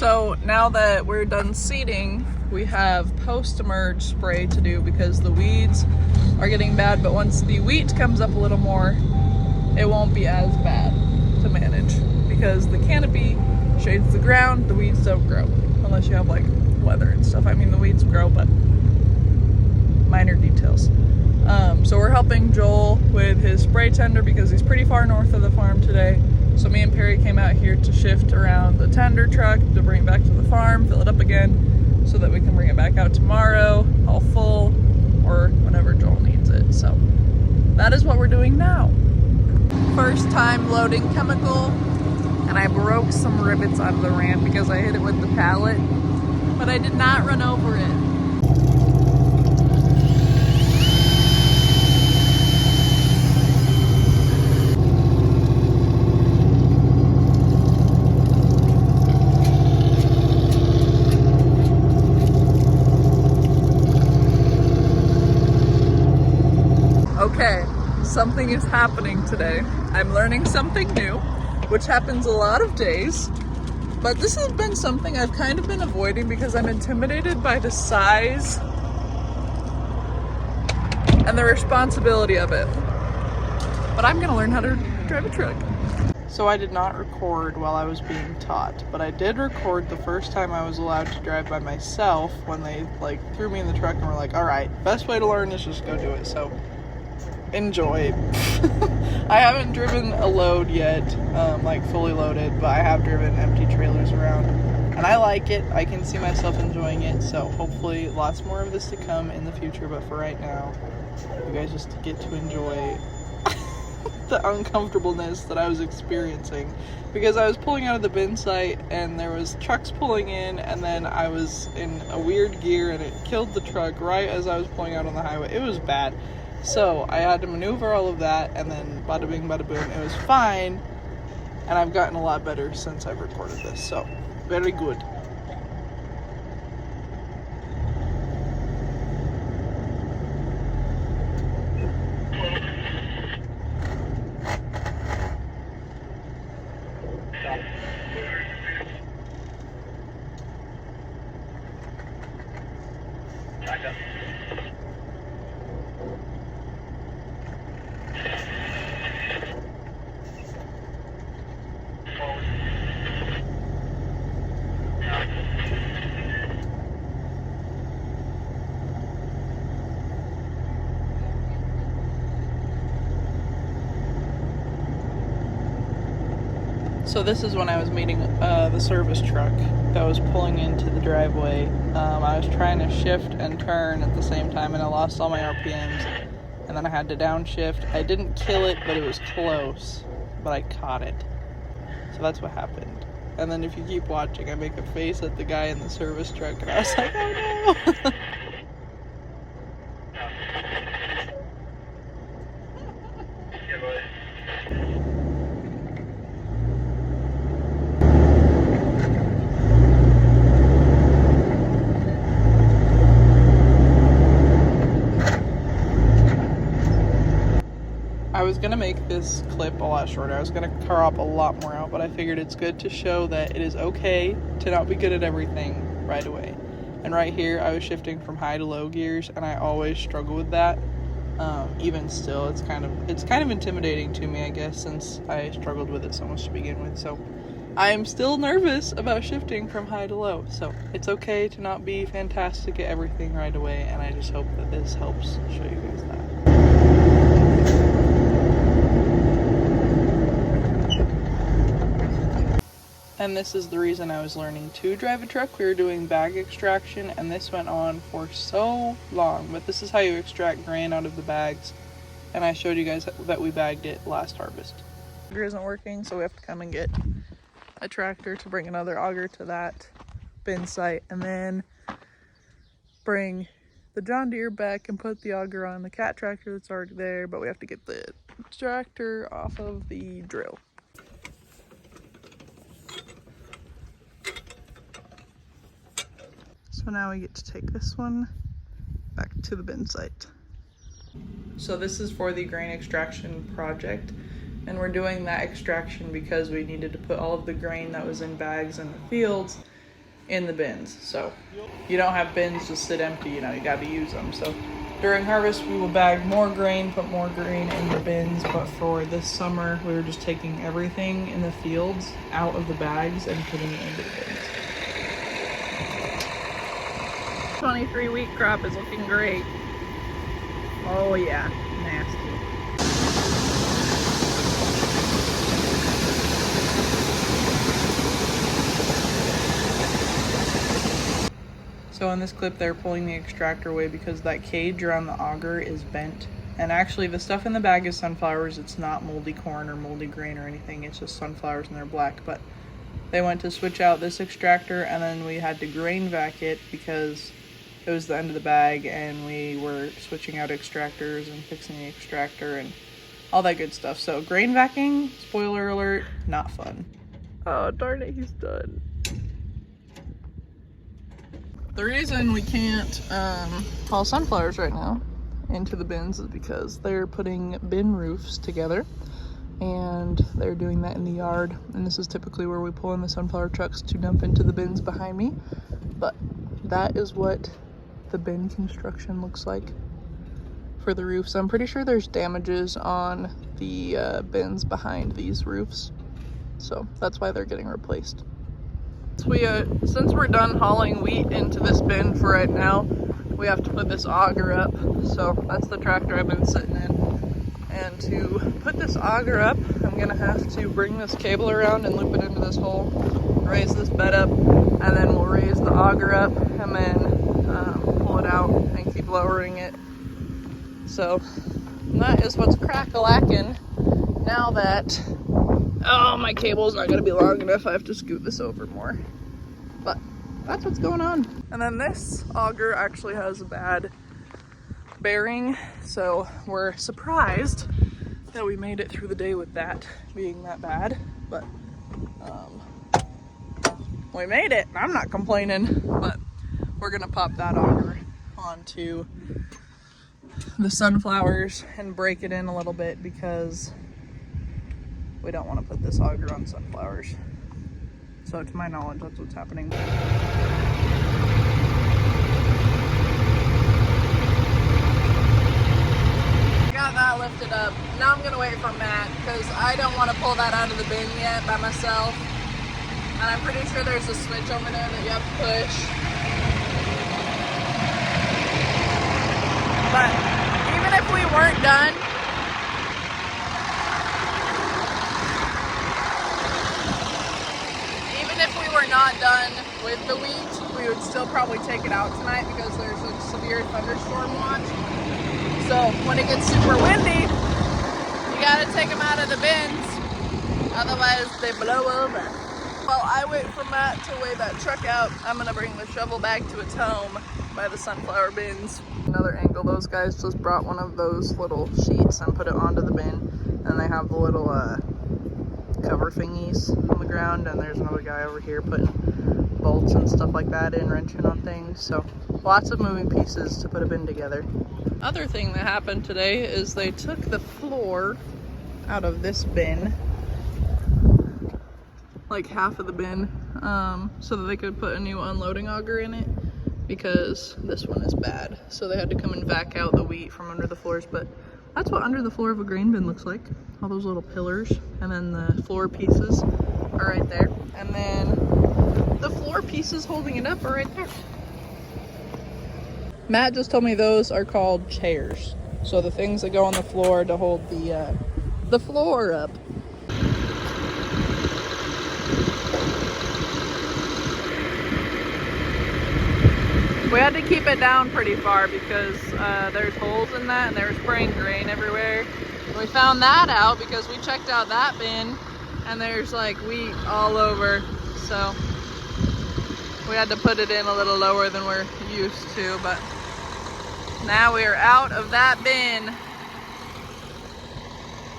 So now that we're done seeding, we have post-emerge spray to do because the weeds are getting bad, but once the wheat comes up a little more, it won't be as bad to manage because the canopy shades the ground, the weeds don't grow unless you have like weather and stuff. I mean, the weeds grow, but minor details. So we're helping Joel with his spray tender because he's pretty far north of the farm today. So me and Perry came out here to shift around the tender truck to bring it back to the farm, fill it up again, so that we can bring it back out tomorrow, all full, or whenever Joel needs it. So that is what we're doing now. First time loading chemical, and I broke some rivets out of the ramp because I hit it with the pallet, but I did not run over it. Okay, something is happening today. I'm learning something new, which happens a lot of days, but this has been something I've kind of been avoiding because I'm intimidated by the size and the responsibility of it. But I'm gonna learn how to drive a truck. So I did not record while I was being taught, but I did record the first time I was allowed to drive by myself when they like threw me in the truck and were like, all right, best way to learn is just go do it. So enjoy. I haven't driven a load yet, like fully loaded, but I have driven empty trailers around and I like it. I can see myself enjoying it, so hopefully lots more of this to come in the future, but for right now you guys just get to enjoy the uncomfortableness that I was experiencing because I was pulling out of the bin site and there was trucks pulling in, and then I was in a weird gear and it killed the truck right as I was pulling out on the highway. It was bad. So I had to maneuver all of that, and then bada bing bada boom, it was fine, and I've gotten a lot better since I've recorded this, so very good. So this is when I was meeting the service truck that was pulling into the driveway. I was trying to shift and turn at the same time and I lost all my RPMs, and then I had to downshift. I didn't kill it, but it was close, but I caught it. So that's what happened. And then if you keep watching, I make a face at the guy in the service truck and I was like, oh no. I was gonna make this clip a lot shorter. I was gonna crop a lot more out, but I figured it's good to show that it is okay to not be good at everything right away. And right here, I was shifting from high to low gears, and I always struggle with that. Even still, it's kind of intimidating to me, I guess, since I struggled with it so much to begin with. So I'm still nervous about shifting from high to low. So it's okay to not be fantastic at everything right away, and I just hope that this helps show you guys that. And this is the reason I was learning to drive a truck. We were doing bag extraction, and this went on for so long. But this is how you extract grain out of the bags. And I showed you guys that we bagged it last harvest. Auger isn't working, so we have to come and get a tractor to bring another auger to that bin site. And then bring the John Deere back and put the auger on the cat tractor that's already there. But we have to get the tractor off of the drill. So now we get to take this one back to the bin site. So this is for the grain extraction project, and we're doing that extraction because we needed to put all of the grain that was in bags in the fields in the bins. So you don't have bins just sit empty, you know, you got to use them. So during harvest, we will bag more grain, put more grain in the bins. But for this summer, we were just taking everything in the fields out of the bags and putting it into the bins. 23 wheat crop is looking great. Oh yeah, nasty. So in this clip, they're pulling the extractor away because that cage around the auger is bent. And actually the stuff in the bag is sunflowers. It's not moldy corn or moldy grain or anything. It's just sunflowers and they're black. But they went to switch out this extractor and then we had to grain vac it because it was the end of the bag and we were switching out extractors and fixing the extractor and all that good stuff. So grain vacuuming, spoiler alert, not fun. Oh darn it, he's done. The reason we can't haul sunflowers right now into the bins is because they're putting bin roofs together and they're doing that in the yard. And this is typically where we pull in the sunflower trucks to dump into the bins behind me. But that is what the bin construction looks like for the roofs. I'm pretty sure there's damages on the bins behind these roofs. So that's why they're getting replaced. Since we're done hauling wheat into this bin for right now, we have to put this auger up. So that's the tractor I've been sitting in. And to put this auger up, I'm gonna have to bring this cable around and loop it into this hole, raise this bed up, and then we'll raise the auger up and then pull it out and keep lowering it. So that is what's crack-a-lackin' now that, oh, my cable's not gonna be long enough. I have to scoot this over more. But that's what's going on. And then this auger actually has a bad bearing, so we're surprised that we made it through the day with that being that bad. But we made it. I'm not complaining. But we're gonna pop that auger onto the sunflowers and break it in a little bit because we don't want to put this auger on sunflowers. So to my knowledge, that's what's happening. Got that lifted up. Now I'm gonna wait for Matt because I don't want to pull that out of the bin yet by myself. And I'm pretty sure there's a switch over there that you have to push. But even if we weren't done, not done with the wheat, we would still probably take it out tonight because there's a severe thunderstorm watch. So when it gets super windy, you gotta take them out of the bins, otherwise they blow over. While I wait for Matt to weigh that truck out, I'm gonna bring the shovel back to its home by the sunflower bins. Another angle, those guys just brought one of those little sheets and put it onto the bin, and they have the little cover thingies on the ground, and there's another guy over here putting bolts and stuff like that in, wrenching on things. So lots of moving pieces to put a bin together. Other thing that happened today is they took the floor out of this bin, like half of the bin, so that they could put a new unloading auger in it because this one is bad. So they had to come and vac out the wheat from under the floors. But that's what under the floor of a grain bin looks like. All those little pillars, and then the floor pieces are right there. And then the floor pieces holding it up are right there. Matt just told me those are called chairs. So the things that go on the floor to hold the floor up. We had to keep it down pretty far because there's holes in that and they were spraying grain everywhere. We found that out because we checked out that bin and there's like wheat all over. So we had to put it in a little lower than we're used to, but now we are out of that bin.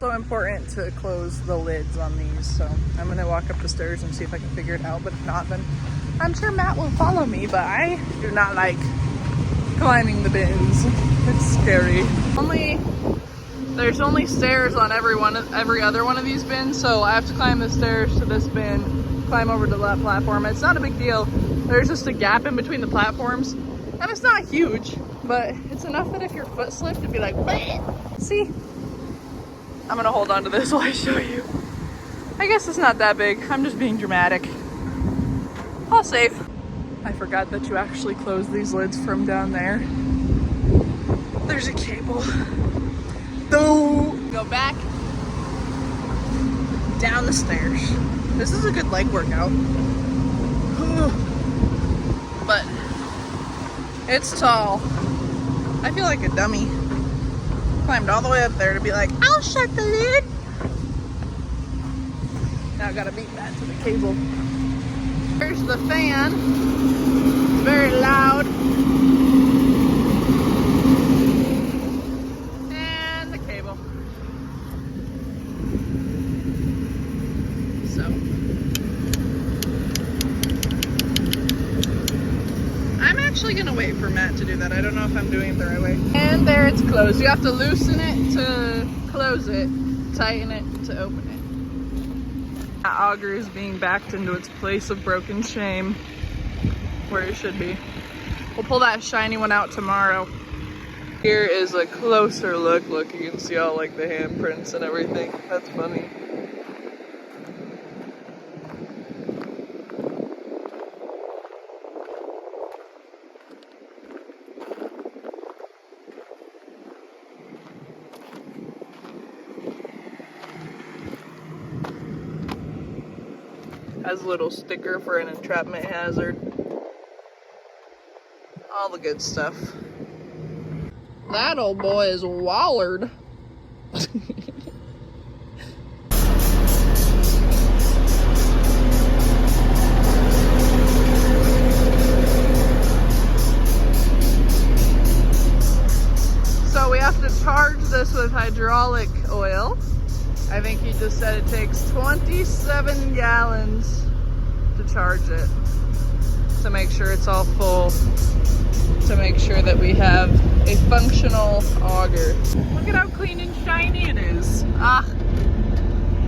So important to close the lids on these. So I'm gonna walk up the stairs and see if I can figure it out, but if not, then I'm sure Matt will follow me, but I do not like climbing the bins. It's scary. There's only stairs on every other one of these bins, so I have to climb the stairs to this bin, climb over to that platform. It's not a big deal. there's just a gap in between the platforms. And it's not huge, but it's enough that if your foot slipped, it'd be like, bleh. See? I'm gonna hold on to this while I show you. I guess it's not that big. I'm just being dramatic. All safe. I forgot that you actually close these lids from down there. There's a cable. Go back down the stairs. This is a good leg workout. But it's tall. I feel like a dummy. Climbed all the way up there to be like, I'll shut the lid. Now I gotta beat that to the cable. There's the fan. It's very loud. And the cable. So I'm actually gonna wait for Matt to do that. I don't know if I'm doing it the right way. And there it's closed. You have to loosen it to close it, tighten it to open it. That auger is being backed into its place of broken shame, where it should be. We'll pull that shiny one out tomorrow. Here is a closer look. Look, you can see all like the handprints and everything. That's funny. Has a little sticker for an entrapment hazard. All the good stuff. That old boy is wallered. So we have to charge this with hydraulic oil. I think he just said it takes 27 gallons to charge it, to make sure it's all full, to make sure that we have a functional auger. Look at how clean and shiny it is. Ah,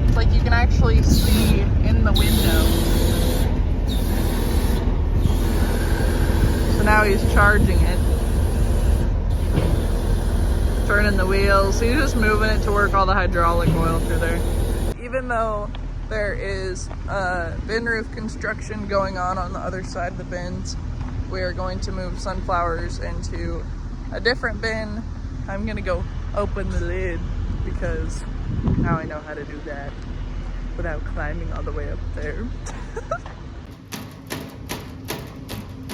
it's like you can actually see in the window. So now he's charging it. Turning the wheels. He's just moving it to work all the hydraulic oil through there. Even though there is bin roof construction going on the other side of the bins, we are going to move sunflowers into a different bin. I'm gonna go open the lid because now I know how to do that without climbing all the way up there.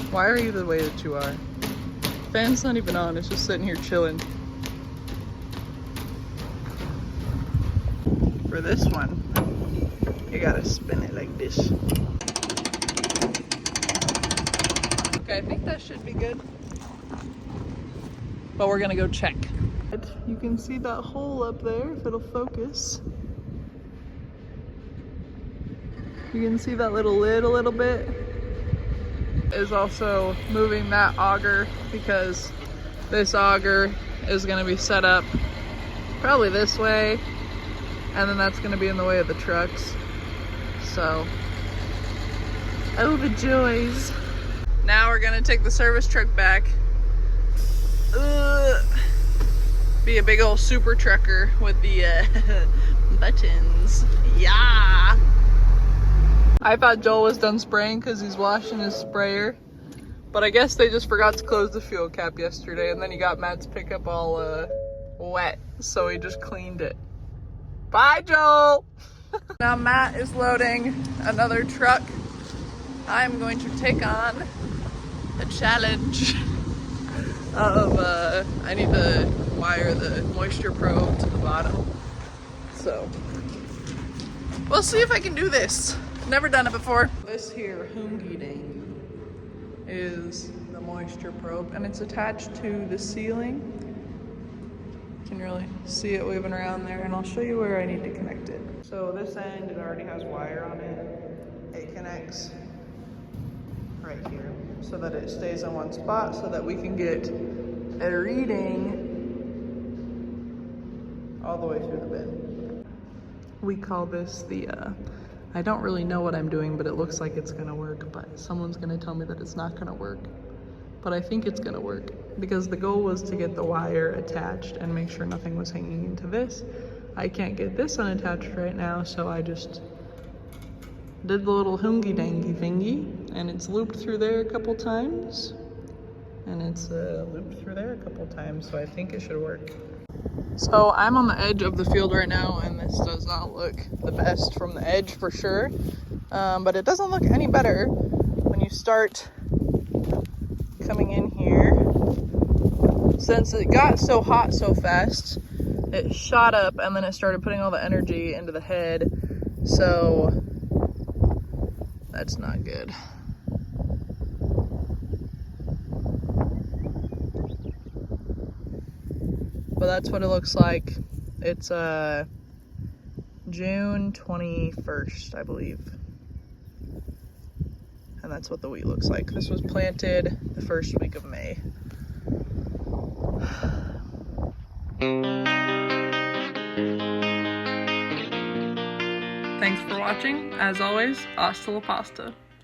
Why are you the way that you are? Fan's not even on, it's just sitting here chilling. For this one, you gotta spin it like this. Okay, I think that should be good. But we're gonna go check. You can see that hole up there, if it'll focus. You can see that little lid a little bit. Is also moving that auger because this auger is gonna be set up probably this way. And then that's gonna be in the way of the trucks. So, oh the joys. Now we're gonna take the service truck back. Be a big old super trucker with the buttons. Yeah! I thought Joel was done spraying because he's washing his sprayer. But I guess they just forgot to close the fuel cap yesterday, and then he got Matt's pickup all wet, so he just cleaned it. Bye, Joel! Now Matt is loading another truck. I'm going to take on the challenge of, I need to wire the moisture probe to the bottom. So, we'll see if I can do this. Never done it before. This here hoongy ding is the moisture probe, and it's attached to the ceiling. You can really see it weaving around there, and I'll show you where I need to connect it. So this end, it already has wire on it. It connects right here so that it stays in one spot so that we can get a reading all the way through the bin. We call this the I don't really know what I'm doing, but it looks like it's gonna work, but someone's gonna tell me that it's not gonna work. But I think it's gonna work because the goal was to get the wire attached and make sure nothing was hanging into this. I can't get this unattached right now, so I just did the little hungy dangy thingy, and it's looped through there a couple times, and it's looped through there a couple times, so I think it should work. So I'm on the edge of the field right now, and this does not look the best from the edge for sure, but it doesn't look any better when you start coming in here. Since it got so hot so fast, it shot up and then it started putting all the energy into the head, so that's not good. But that's what it looks like. It's June 21st, I believe. And that's what the wheat looks like. This was planted the first week of May. Thanks for watching. As always, hasta la pasta.